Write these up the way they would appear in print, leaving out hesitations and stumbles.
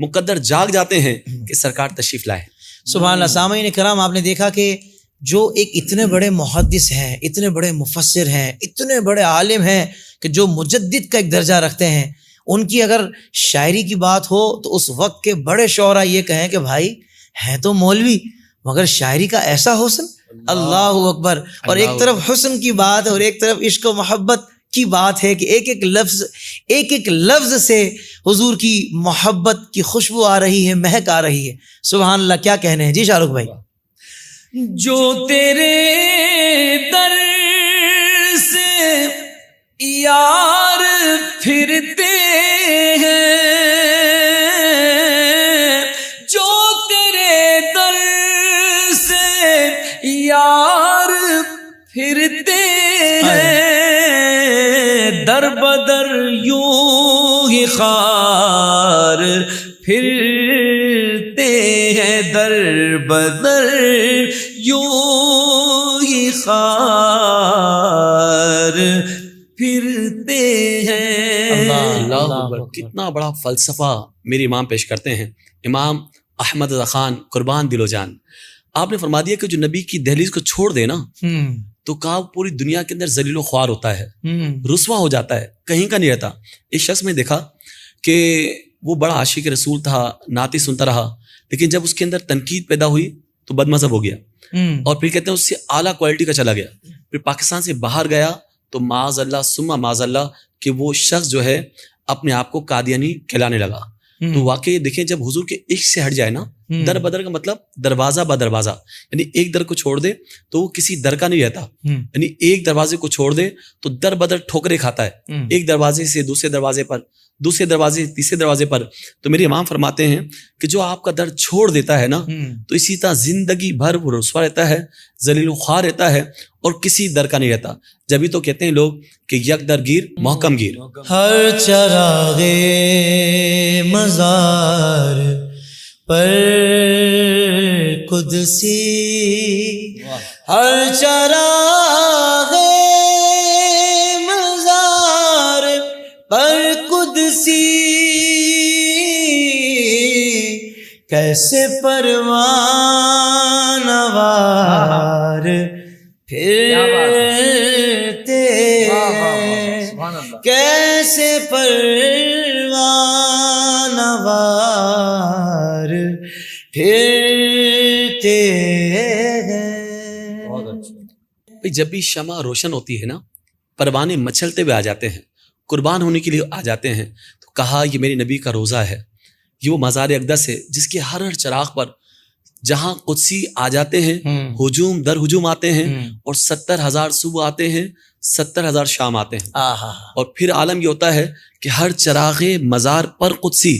مقدر جاگ جاتے ہیں کہ سرکار تشریف لائے. سبحان اللہ. سامعین کرام، آپ نے دیکھا کہ جو ایک اتنے بڑے محدث ہیں، اتنے بڑے مفسر ہیں، اتنے بڑے عالم ہیں کہ جو مجدد کا ایک درجہ رکھتے ہیں، ان کی اگر شاعری کی بات ہو تو اس وقت کے بڑے شعراء یہ کہیں کہ بھائی ہے تو مولوی مگر شاعری کا ایسا حسن، اللہ اکبر. اور ایک طرف حسن کی بات اور ایک طرف عشق و محبت کی بات ہے کہ ایک ایک لفظ سے حضور کی محبت کی خوشبو آ رہی ہے، مہک آ رہی ہے. سبحان اللہ. کیا کہنے ہیں جی شاہ رخ بھائی؟ جو تیرے در سے یار پھرتے ہیں، جو تیرے در سے یار پھرتے ہیں، در بدر یوں ہی خار پھرتے ہیں، در بدر یوں ہی خار پھرتے ہیں. اللہ اکبر. کتنا بڑا فلسفہ میرے امام پیش کرتے ہیں، امام احمد رضا خان قربان دل و جان. آپ نے فرما دیا کہ جو نبی کی دہلیز کو چھوڑ دے نا تو کہا پوری دنیا کے اندر ذلیل و خوار ہوتا ہے، رسوا ہو جاتا ہے، کہیں کا نہیں رہتا. ایک شخص میں دیکھا کہ وہ بڑا عاشق رسول تھا، نعتیں سنتا رہا، لیکن جب اس کے اندر تنقید پیدا ہوئی تو بد مذہب ہو گیا، اور پھر کہتے ہیں اس سے اعلیٰ کوالٹی کا چلا گیا. پھر پاکستان سے باہر گیا تو معاذ اللہ ثم معاذ اللہ کہ وہ شخص جو ہے اپنے آپ کو قادیانی کہلانے لگا. تو واقعی دیکھیں جب حضور کے عشق سے ہٹ جائے نا، در بدر کا مطلب دروازہ با دروازہ، یعنی ایک در کو چھوڑ دے تو وہ کسی در کا نہیں رہتا، یعنی ایک دروازے کو چھوڑ دے تو در بدر ٹھوکرے کھاتا ہے، ایک دروازے سے دوسرے دروازے پر، دوسرے دروازے سے تیسرے دروازے پر. تو میرے امام فرماتے ہیں کہ جو آپ کا در چھوڑ دیتا ہے نا تو اسی طرح زندگی بھر وہ رسوا رہتا ہے، ذلیل و خوار رہتا ہے اور کسی در کا نہیں رہتا. جبھی تو کہتے ہیں لوگ کہ یک در گیر محکم گیر. ہر چراغ مزار پر قدسی، ہر چراغ مزار پر قدسی، کیسے پروان وار پھرتے ہیں، کیسے پروان وار پھرتے ہیں. جب بھی شمع روشن ہوتی ہے نا، پروانے مچلتے ہوئے آ جاتے ہیں، قربان ہونے کے لیے آ جاتے ہیں. تو کہا یہ میرے نبی کا روزہ ہے، یہ وہ مزار اقدس ہے جس کے ہر چراغ پر جہاں قدسی آ جاتے ہیں، ہجوم در ہجوم آتے ہیں، اور 70,000 صبح آتے ہیں، 70,000 شام آتے ہیں. اور پھر عالم یہ ہوتا ہے کہ ہر چراغ مزار پر قدسی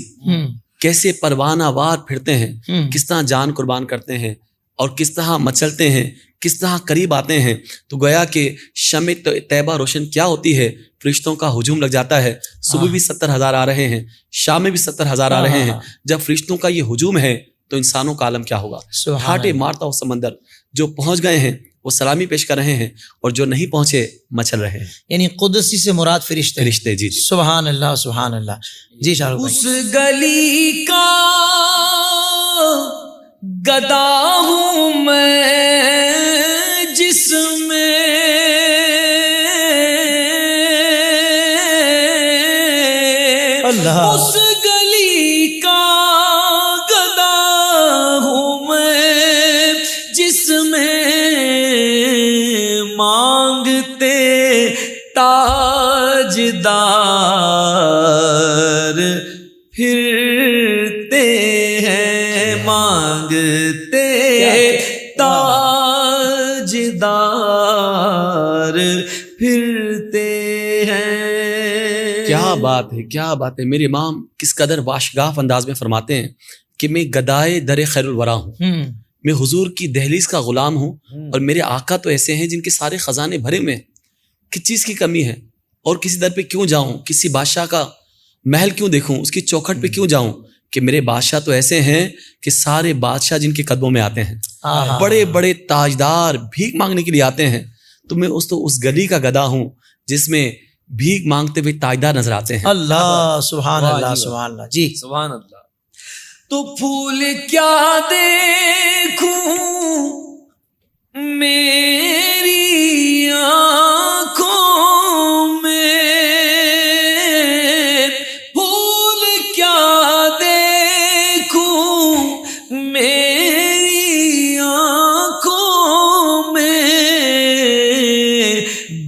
کیسے پروانہ وار پھرتے ہیں، کس طرح جان قربان کرتے ہیں اور کس طرح مچلتے ہیں، کس طرح قریب آتے ہیں. تو گویا کہ شمع طیبہ روشن کیا ہوتی ہے، فرشتوں کا ہجوم لگ جاتا ہے. صبح بھی 70,000 آ رہے ہیں، شام میں بھی 70,000 آ رہے ہیں. جب فرشتوں کا یہ ہجوم ہے تو انسانوں کا عالم کیا ہوگا. ہاٹے مارتا ہو سمندر، جو پہنچ گئے ہیں وہ سلامی پیش کر رہے ہیں اور جو نہیں پہنچے مچل رہے ہیں. یعنی قدسی سے مراد فرشتے. فرشتے. جی جی. سبحان اللہ سبحان اللہ. جی شاہ رخ بھائی. اس گلی کا گدا ہوں میں جس میں اللہ، اس گلی کا گدا ہوں میں جس میں مانگتے تاجدار پھرتے ہیں، مانگتے تاجدار پھرتے ہیں. کیا بات ہے، کیا بات ہے. میرے امام کس قدر واشگاف انداز میں فرماتے ہیں کہ میں گدائے در خیر الورا ہوں، میں حضور کی دہلیز کا غلام ہوں، اور میرے آقا تو ایسے ہیں جن کے سارے خزانے بھرے میں، کس چیز کی کمی ہے، اور کسی در پہ کیوں جاؤں، کسی بادشاہ کا محل کیوں دیکھوں، اس کی چوکھٹ پہ کیوں جاؤں، کہ میرے بادشاہ تو ایسے ہیں کہ سارے بادشاہ جن کے قدموں میں آتے ہیں، بڑے بڑے تاجدار بھیک مانگنے کے لیے آتے ہیں. تو میں اس گلی کا گدا ہوں جس میں بھیک مانگتے ہوئے تاجدار نظر آتے ہیں. اللہ سبحان اللہ سبحان اللہ. جی سبحان اللہ. تو پھول کیا دیکھوں میری آنکھوں میں، پھول کیا دیکھوں میری آنکھوں میں،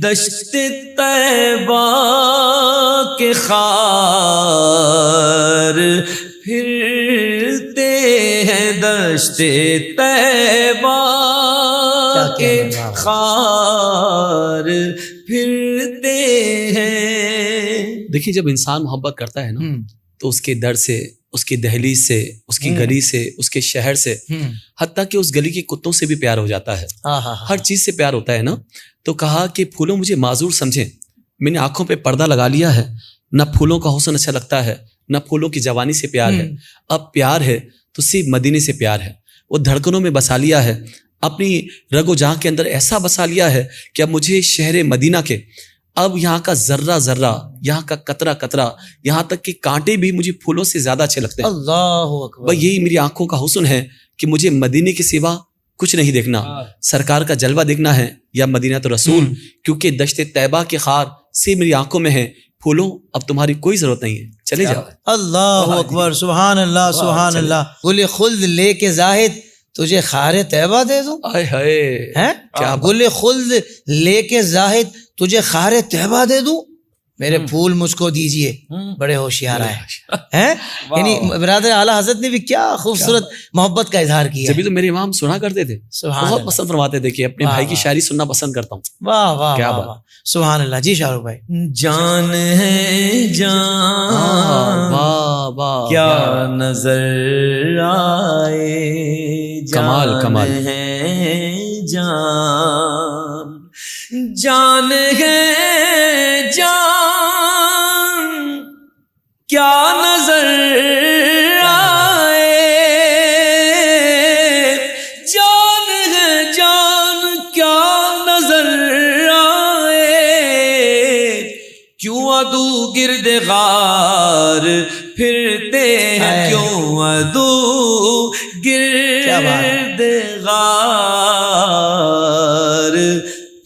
دشت طیبہ کے خار پھرتے ہیں، دشت طیبہ کے خار پھرتے ہیں۔ دیکھیے جب انسان محبت کرتا ہے نا تو اس کے در سے، اس کی دہلیز سے، اس کی گلی سے، اس کے شہر سے، حتیٰ کہ اس گلی کے کتوں سے بھی پیار ہو جاتا ہے، ہر چیز سے پیار ہوتا ہے نا۔ تو کہا کہ پھولوں مجھے معذور سمجھیں، میں نے آنکھوں پہ پردہ لگا لیا ہے، نہ پھولوں کا حسن اچھا لگتا ہے، نہ پھولوں کی جوانی سے پیار ہے، اب پیار ہے تو صرف مدینے سے پیار ہے۔ وہ دھڑکنوں میں بسا لیا ہے، اپنی رگ و جاں کے اندر ایسا بسا لیا ہے کہ اب مجھے شہر مدینہ کے، اب یہاں کا ذرہ ذرہ، یہاں کا قطرہ قطرہ، یہاں تک کہ کانٹے بھی مجھے پھولوں سے زیادہ اچھے لگتے ہیں۔ اللہ اکبر۔ بھائی یہی میری آنکھوں کا حسن ہے کہ مجھے مدینے کے سوا کچھ نہیں دیکھنا، سرکار کا جلوہ دیکھنا ہے یا مدینہ تو رسول، کیونکہ دشت طیبہ کے خار سے میری آنکھوں میں ہے، پھولوں اب تمہاری کوئی ضرورت نہیں ہے، چلے جاؤ۔ اللہ اکبر، سبحان اللہ سبحان اللہ۔ گل خلد لے کے زاہد تجھے خار طیبہ دے دوں، آئے ہائے، گل خلد لے کے زاہد تجھے خار طیبہ دے دوں، میرے پھول مجھ کو دیجئے، بڑے ہوشیار ہیں۔ یعنی برادر اعلیٰ حضرت نے بھی کیا خوبصورت محبت کا اظہار کیا۔ جبھی تو میرے امام سنا کرتے تھے، بہت پسند فرماتے تھے کہ اپنے بھائی کی شاعری سننا پسند کرتا ہوں۔ واہ واہ کیا واہ، سبحان اللہ۔ جی شاہ رخ بھائی۔ جان ہے جان واہ واہ، کیا نظر آئے، کمال کمال ہے جان، جان ہے جان کیا نظر آئے، جان ہے جان کیا نظر آئے، کیوں عدو گرد غار پھرتے ہیں، کیوں عدو گرد غار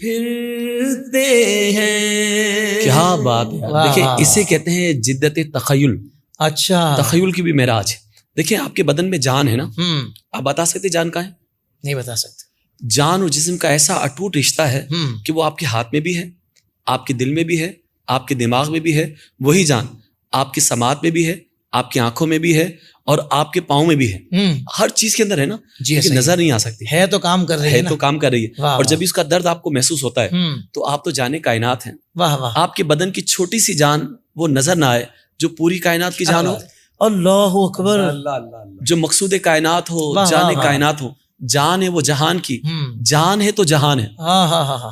پھرتے ہیں۔ کیا بات ہے، دیکھیں اسے کہتے ہیں جدت تخیل۔ اچھا، تخیل کی بھی معراج ہے۔ دیکھیں آپ کے بدن میں جان ہے نا، آپ بتا سکتے جان کہاں ہے؟ نہیں بتا سکتے۔ جان اور جسم کا ایسا اٹوٹ رشتہ ہے کہ وہ آپ کے ہاتھ میں بھی ہے، آپ کے دل میں بھی ہے، آپ کے دماغ میں بھی ہے، وہی جان آپ کی سماعت میں بھی ہے، آپ کی آنکھوں میں بھی ہے، اور آپ کے پاؤں میں بھی ہے، ہر چیز کے اندر ہے نا، جی نظر نہیں آ سکتی ہے تو کام کر رہی ہے، تو کام کر رہی ہے، اور جب اس کا درد آپ کو محسوس ہوتا ہے تو آپ تو جانے کائنات ہیں۔ واہ واہ، آپ کے بدن کی چھوٹی سی جان وہ نظر نہ آئے جو پوری کائنات کی جان ہو، اللہ اکبر، جو مقصود کائنات ہو، جانے کائنات ہو، جان ہے وہ جہان کی، جان ہے تو جہان ہے۔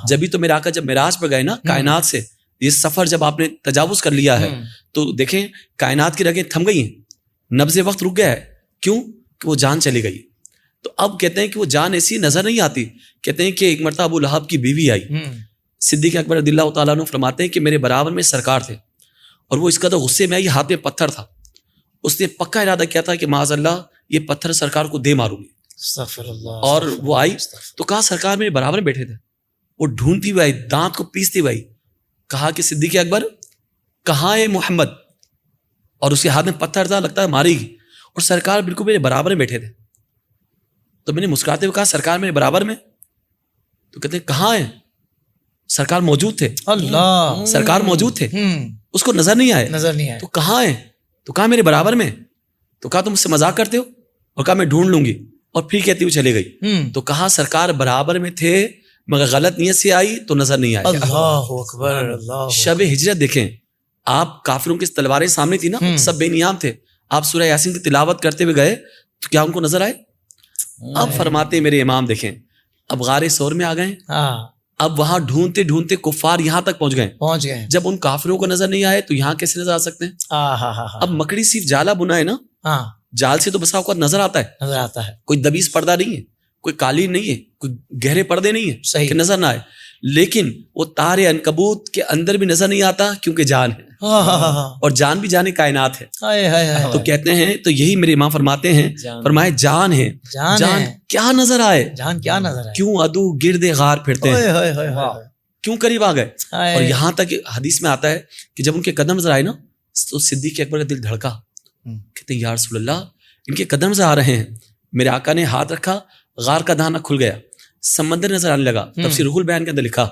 جبھی تو میرا آقا جب معراج پر گئے نا کائنات سے، یہ سفر جب آپ نے تجاوز کر لیا ہے تو دیکھیں کائنات کی رگیں تھم گئی ہیں، نبض وقت رک گیا ہے، کیوں کہ وہ جان چلی گئی۔ تو اب کہتے ہیں کہ وہ جان ایسی نظر نہیں آتی، کہتے ہیں کہ ایک مرتبہ ابو لہب کی بیوی آئی، صدیق اکبر رضی اللہ تعالیٰ عنہ فرماتے ہیں کہ میرے برابر میں سرکار تھے، اور وہ اس قدر غصے میں آئی، ہاتھ میں پتھر تھا، اس نے پکا ارادہ کیا تھا کہ معاذ اللہ یہ پتھر سرکار کو دے ماروں گی، استغفر اللہ، اور وہ آئی تو کہا سرکار میرے برابر میں بیٹھے تھے، وہ ڈھونڈتی ہوئی آئی، دانت کو پیستی ہوئی آئی، کہا کہ صدیق اکبر کہاں ہے محمد، اور اس کے ہاتھ میں پتھر تھا، لگتا ہے مارے گی، اور سرکار بالکل میرے برابر میں بیٹھے تھے۔ تو میں نے مسکراتے ہوئے کہا سرکار میرے برابر میں، تو کہتے ہیں کہاں ہیں؟ سرکار موجود تھے، اللہ، سرکار موجود تھے، اس کو نظر نہیں آئے، نظر نہیں آئے، تو کہاں ہیں؟ تو کہا میرے برابر میں، تو کہا تم مجھ سے مذاق کرتے ہو، اور کہا میں ڈھونڈ لوں گی، اور پھر کہتی ہوئی چلے گئی۔ تو کہا سرکار برابر میں تھے مگر غلط نیت سے آئی تو نظر نہیں آئی۔ اللہ اکبر، اللہ، شب ہجرت دیکھیں، آپ کافروں کی تلواریں سامنے تھی نا، سب بے نیام تھے، آپ سورہ یاسین کی تلاوت کرتے ہوئے گئے تو کیا ان کو نظر آئے؟ اب فرماتے میرے امام دیکھیں، اب غار سور میں آ گئے، اب وہاں ڈھونڈتے ڈھونڈتے کفار یہاں تک پہنچ گئے، جب ان کافروں کو نظر نہیں آئے تو یہاں کیسے نظر آ سکتے ہیں؟ اب مکڑی صرف جالا بنا ہے نا، جال سے تو بسا اوقات نظر آتا ہے، کوئی دبیز پردہ نہیں ہے، کوئی قالین نہیں ہے، کوئی گہرے پردے نہیں ہے کہ نظر نہ آئے، لیکن وہ تارے عنکبوت کے اندر بھی نظر نہیں آتا کیونکہ جان ہے، اور جان بھی جان کائنات ہے. تو کہتے ہیں، تو یہی میرے امام فرماتے ہیں، فرمائے جان ہے، جان کیا نظر آئے، جان کیا نظر آئے، کیوں عدو گرد غار پھرتے ہیں، کیوں قریب آ گئے. اور یہاں تک حدیث میں آتا ہے کہ جب ان کے قدم نظر آئے نا تو صدیق اکبر کا دل دھڑکا. کہتے ہیں یا رسول اللہ، ان کے قدم نظر آ رہے ہیں. میرے آقا نے ہاتھ رکھا، غار کا دہانہ کھل گیا، سمندر نظر آنے لگا. تفسیر روح البیان کے اندر لکھا،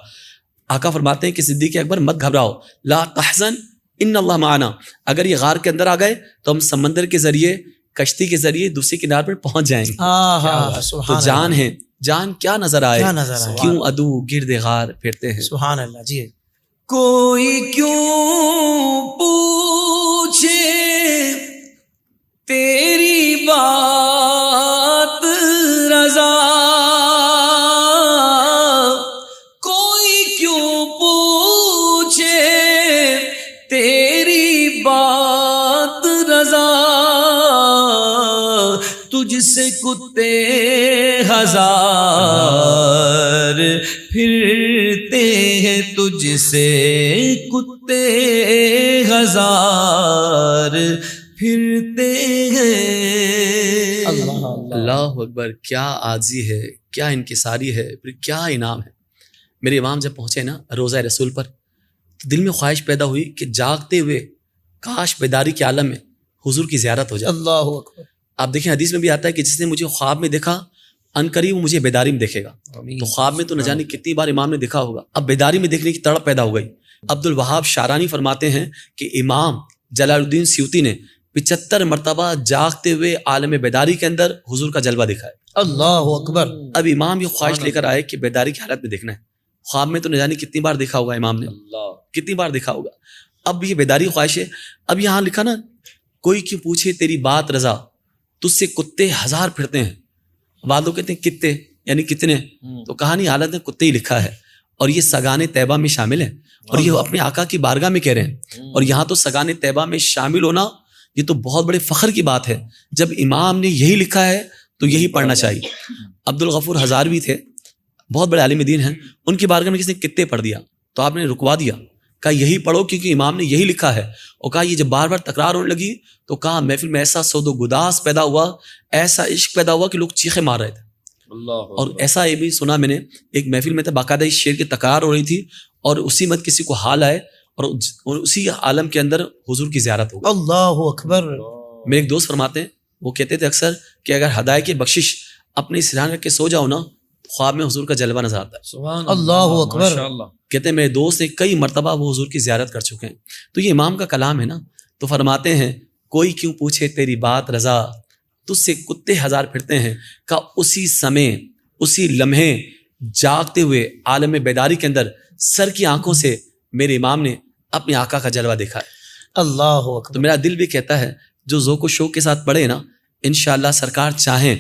آقا فرماتے ہیں کہ صدیق اکبر مت گھبراؤ، لا تحزن ان اللہ معنا. اگر یہ غار کے اندر آ گئے تو ہم سمندر کے ذریعے، کشتی کے ذریعے دوسری کنار پر پہنچ جائیں گے. تو جان ہے، جان کیا نظر آئے، کیوں عدو گرد غار پھرتے ہیں. سبحان اللہ. جی کوئی کیوں پوچھے تیری بات رضا، کوئی کیوں پوچھے تیری بات رضا، تجھ سے کتے ہزار پھرتے ہیں، تجھ سے کتے ہزار پھرتے ہیں. اللہ اکبر. کیا عاجزی ہے، کیا انکساری ہے، پھر کیا انعام ہے. میرے امام جب پہنچے نا روضہ رسول پر تو دل میں خواہش پیدا ہوئی کہ جاگتے ہوئے کاش بیداری کے عالم میں حضور کی زیارت ہو جائے. اللہ اکبر. آپ دیکھیں حدیث میں بھی آتا ہے کہ جس نے مجھے خواب میں دیکھا عنقریب وہ مجھے بیداری میں دیکھے گا. تو خواب میں تو نہ جانے کتنی بار امام نے دیکھا ہوگا، اب بیداری میں دیکھنے کی تڑپ پیدا ہو گئی. عبد الوہاب شارانی فرماتے ہیں کہ امام جلال الدین سیوطی نے 75 مرتبہ جاگتے ہوئے عالم بیداری کے اندر حضور کا جلوہ دیکھا ہے. اللہ اکبر. اب امام یہ خواہش لے کر آئے کہ بیداری کی حالت میں دیکھنا ہے. خواب میں تو نہ جانے کتنی بار دیکھا ہوگا امام نے، کتنی بار دیکھا ہوگا. اب یہ بیداری خواہش ہے. اب یہاں لکھا نا، کوئی کیوں پوچھے تیری بات رضا، تجھ سے کتے ہزار پھرتے ہیں. بعض لوگ کہتے ہیں کتے یعنی کتنے، تو کہانی حالت میں کتے ہی لکھا ہے. اور یہ سگان طیبہ میں شامل ہے، اور یہ اپنے آقا کی بارگاہ میں کہہ رہے ہیں. اور یہاں تو سگان طیبہ میں شامل ہونا یہ تو بہت بڑے فخر کی بات ہے. جب امام نے یہی لکھا ہے تو یہی پڑھنا چاہیے. عبد الغفور ہزاروی تھے، بہت بڑے عالم دین ہیں. ان کی بارگاہ میں کسی نے کتے پڑھ دیا تو آپ نے رکوا دیا، کہا یہی پڑھو کیونکہ امام نے یہی لکھا ہے. اور کہا یہ جب بار بار تکرار ہونے لگی تو کہا محفل میں ایسا سود و گداس پیدا ہوا، ایسا عشق پیدا ہوا کہ لوگ چیخیں مار رہے تھے. اور ایسا یہ بھی سنا میں نے، ایک محفل میں تھا باقاعدہ اس شعر کی تکرار ہو رہی تھی، اور اسی مت کسی کو حال آئے اور اسی عالم کے اندر حضور کی زیارت ہو گئی. اللہ اکبر. میرے ایک دوست فرماتے ہیں، وہ کہتے تھے اکثر کہ اگر ہدایت کی بخشش اپنے سرحان رکھ کے سو جاؤ نا، خواب میں حضور کا جلوہ نظر آتا ہے. اللہ اکبر. کہتے ہیں میرے دوست نے کئی مرتبہ وہ حضور کی زیارت کر چکے ہیں. تو یہ امام کا کلام ہے نا. تو فرماتے ہیں کوئی کیوں پوچھے تیری بات رضا، تجھ سے کتے ہزار پھرتے ہیں. کا اسی سمے، اسی لمحے جاگتے ہوئے عالم بیداری کے اندر سر کی آنکھوں سے میرے امام نے اپنے آقا کا جلوہ دیکھا ہے. اللہ اکبر. تو میرا دل بھی کہتا ہے جو ذوق و شوق کے ساتھ پڑھے نا، انشاءاللہ سرکار چاہیں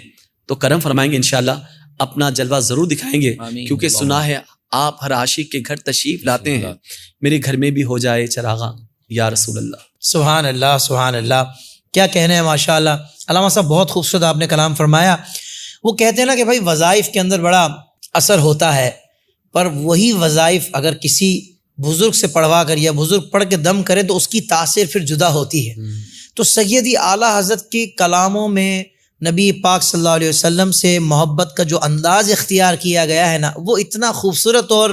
تو کرم فرمائیں گے، انشاءاللہ اپنا جلوہ ضرور دکھائیں گے. کیونکہ سنا ہے آپ ہر عاشق کے گھر تشریف لاتے ہیں، میرے گھر میں بھی ہو جائے چراغاں یا رسول اللہ. سبحان اللہ سبحان اللہ. کیا کہنے ہیں ماشاء اللہ. علامہ صاحب بہت خوبصورت آپ نے کلام فرمایا. وہ کہتے ہیں نا کہ بھائی وظائف کے اندر بڑا اثر ہوتا ہے، پر وہی وظائف اگر کسی بزرگ سے پڑھوا کر یا بزرگ پڑھ کے دم کرے تو اس کی تاثیر پھر جدا ہوتی ہے. تو سیدی اعلیٰ حضرت کے کلاموں میں نبی پاک صلی اللہ علیہ وسلم سے محبت کا جو انداز اختیار کیا گیا ہے نا، وہ اتنا خوبصورت اور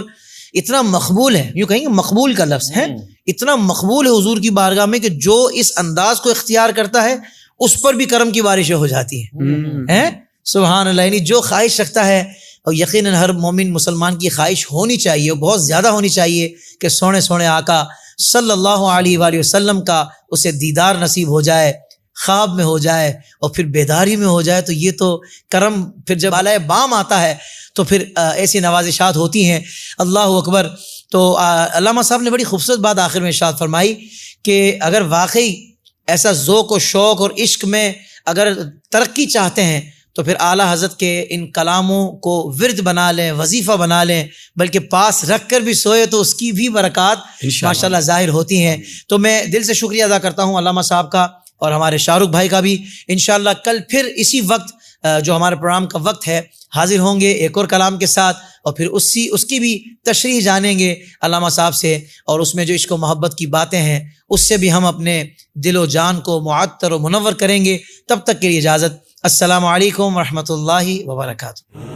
اتنا مقبول ہے. یوں کہیں گے مقبول کا لفظ ہے، اتنا مقبول ہے حضور کی بارگاہ میں کہ جو اس انداز کو اختیار کرتا ہے اس پر بھی کرم کی بارشیں ہو جاتی ہیں. سبحان اللہ. یعنی جو خواہش رکھتا ہے، اور یقیناً ہر مومن مسلمان کی خواہش ہونی چاہیے، بہت زیادہ ہونی چاہیے کہ سونے سونے آقا صلی اللہ علیہ وآلہ وسلم کا اسے دیدار نصیب ہو جائے، خواب میں ہو جائے اور پھر بیداری میں ہو جائے. تو یہ تو کرم پھر جب بالائے بام آتا ہے تو پھر ایسی نوازشات ہوتی ہیں. اللہ اکبر. تو علامہ صاحب نے بڑی خوبصورت بات آخر میں ارشاد فرمائی کہ اگر واقعی ایسا ذوق و شوق اور عشق میں اگر ترقی چاہتے ہیں تو پھر اعلیٰ حضرت کے ان کلاموں کو ورد بنا لیں، وظیفہ بنا لیں، بلکہ پاس رکھ کر بھی سوئے تو اس کی بھی برکات ماشاءاللہ ظاہر ہوتی ہیں. تو میں دل سے شکریہ ادا کرتا ہوں علامہ صاحب کا اور ہمارے شاہ رخ بھائی کا بھی. انشاءاللہ کل پھر اسی وقت جو ہمارے پروگرام کا وقت ہے حاضر ہوں گے ایک اور کلام کے ساتھ، اور پھر اس کی بھی تشریح جانیں گے علامہ صاحب سے، اور اس میں جو عشق و محبت کی باتیں ہیں اس سے بھی ہم اپنے دل و جان کو معطر و منور کریں گے۔ تب تک کے لیے اجازت، السلام علیکم ورحمۃ اللہ وبرکاتہ۔